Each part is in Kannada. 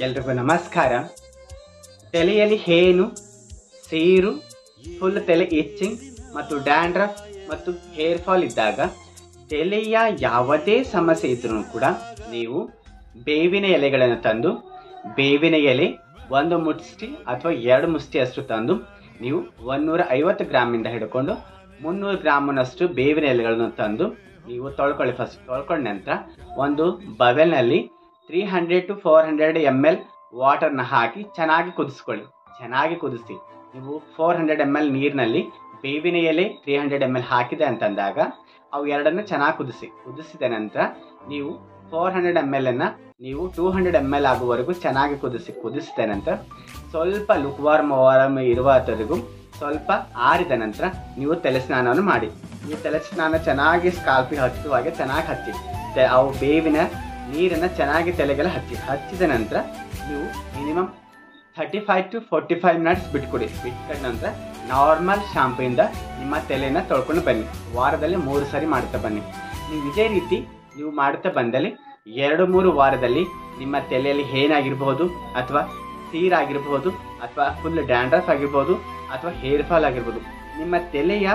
ಎಲ್ರಿಗೂ ನಮಸ್ಕಾರ. ತಲೆಯಲ್ಲಿ ಹೇನು, ಸೀರು, ಫುಲ್ ತಲೆ ಇಚ್ಚಿಂಗ್ ಮತ್ತು ಡ್ಯಾಂಡ್ರಫ್ ಮತ್ತು ಹೇರ್ ಫಾಲ್ ಇದ್ದಾಗ ತಲೆಯ ಯಾವುದೇ ಸಮಸ್ಯೆ ಇದ್ರೂ ಕೂಡ ನೀವು ಬೇವಿನ ಎಲೆಗಳನ್ನು ತಂದು, ಬೇವಿನ ಎಲೆ 1 ಮುಷ್ಟಿ ಅಥವಾ 2 ಮುಷ್ಟಿ ಅಷ್ಟು ತಂದು ನೀವು 150 ಗ್ರಾಮಿಂದ ಹಿಡ್ಕೊಂಡು 300 ಗ್ರಾಮ್ನಷ್ಟು ಬೇವಿನ ಎಲೆಗಳನ್ನು ತಂದು ನೀವು ತೊಳ್ಕೊಳ್ಳಿ. ಫಸ್ಟ್ ತೊಳ್ಕೊಂಡ ನಂತರ ಒಂದು ಬವೆಲ್ನಲ್ಲಿ 300 to 400 ml ವಾಟರ್ನ ಹಾಕಿ ಚೆನ್ನಾಗಿ ಕುದಿಸ್ಕೊಳ್ಳಿ. ಚೆನ್ನಾಗಿ ಕುದಿಸಿ ನೀವು 400 ml ನೀರಿನಲ್ಲಿ ಬೇವಿನ ಎಲೆ 300 ml ಹಾಕಿದೆ ಅಂತಂದಾಗ ಅವು ಎರಡನ್ನು ಚೆನ್ನಾಗಿ ಕುದಿಸಿದ ನಂತರ ನೀವು 400 ml ಅನ್ನು ನೀವು 200 ml ಆಗುವವರೆಗೂ ಚೆನ್ನಾಗಿ ಕುದಿಸಿದ ನಂತರ ಸ್ವಲ್ಪ ಲುಕ್ವಾರ್ಮ್ ಇರುವವರೆಗೂ ಸ್ವಲ್ಪ ಆರಿದ ನಂತರ ನೀವು ತಲೆ ಸ್ನಾನವನ್ನು ಮಾಡಿ. ನೀವು ತಲೆ ಸ್ನಾನ ಚೆನ್ನಾಗಿ ಸ್ಕಾಲ್ಪಿಗೆ ಹಚ್ಚುವಾಗೆ ಚೆನ್ನಾಗಿ ಹಚ್ಚಿ ಅವು ಬೇವಿನ ನೀರನ್ನು ಚೆನ್ನಾಗಿ ತಲೆಗೆಲ್ಲ ಹಚ್ಚಿದ ನಂತರ ನೀವು ಮಿನಿಮಮ್ 35 to 45 ಮಿನಿಟ್ಸ್ ಬಿಟ್ಕೊಡಿ. ಬಿಟ್ಕೊಂಡ ನಂತರ ನಾರ್ಮಲ್ ಶಾಂಪೂಯಿಂದ ನಿಮ್ಮ ತಲೆಯನ್ನು ತೊಳ್ಕೊಂಡು ಬನ್ನಿ. ವಾರದಲ್ಲಿ 3 ಸಾರಿ ಮಾಡ್ತಾ ಬನ್ನಿ. ನೀವು ಇದೇ ರೀತಿ ನೀವು ಮಾಡ್ತಾ ಬಂದಲ್ಲಿ 2-3 ವಾರದಲ್ಲಿ ನಿಮ್ಮ ತಲೆಯಲ್ಲಿ ಏನಾಗಿರ್ಬೋದು ಅಥವಾ ಸೀರಾಗಿರ್ಬೋದು ಅಥವಾ ಫುಲ್ ಡ್ಯಾಂಡ್ರಫ್ ಆಗಿರ್ಬೋದು ಅಥವಾ ಹೇರ್ ಫಾಲ್ ಆಗಿರ್ಬೋದು, ನಿಮ್ಮ ತಲೆಯ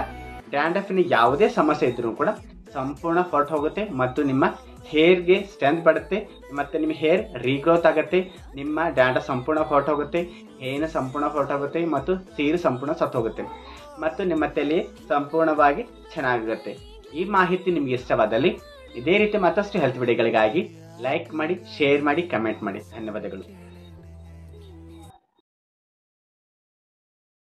ಡ್ಯಾಂಡ್ರಫಿನ ಯಾವುದೇ ಸಮಸ್ಯೆ ಇದ್ರೂ ಕೂಡ ಸಂಪೂರ್ಣ ಹೊರಟು ಹೋಗುತ್ತೆ ಮತ್ತು ನಿಮ್ಮ ಹೇರ್ಗೆ ಸ್ಟ್ರೆಂತ್ ಬರುತ್ತೆ ಮತ್ತು ನಿಮ್ಮ ಹೇರ್ ರೀಗ್ರೋತ್ ಆಗುತ್ತೆ. ನಿಮ್ಮ ಡ್ಯಾಂಡ್ರಫ್ ಸಂಪೂರ್ಣ ಹೊರಟು ಹೋಗುತ್ತೆ, ಹೇನು ಸಂಪೂರ್ಣ ಹೊರಟು ಹೋಗುತ್ತೆ ಮತ್ತು ಸೀರು ಸಂಪೂರ್ಣ ಸತ್ತು ಹೋಗುತ್ತೆ ಮತ್ತು ನಿಮ್ಮ ತಲೆ ಸಂಪೂರ್ಣವಾಗಿ ಚೆನ್ನಾಗಿರುತ್ತೆ. ಈ ಮಾಹಿತಿ ನಿಮಗೆ ಇಷ್ಟವಾದಲ್ಲಿ ಇದೇ ರೀತಿ ಮತ್ತಷ್ಟು ಹೆಲ್ತ್ ವಿಡಿಯೋಗಳಿಗಾಗಿ ಲೈಕ್ ಮಾಡಿ, ಶೇರ್ ಮಾಡಿ, ಕಮೆಂಟ್ ಮಾಡಿ. ಧನ್ಯವಾದಗಳು.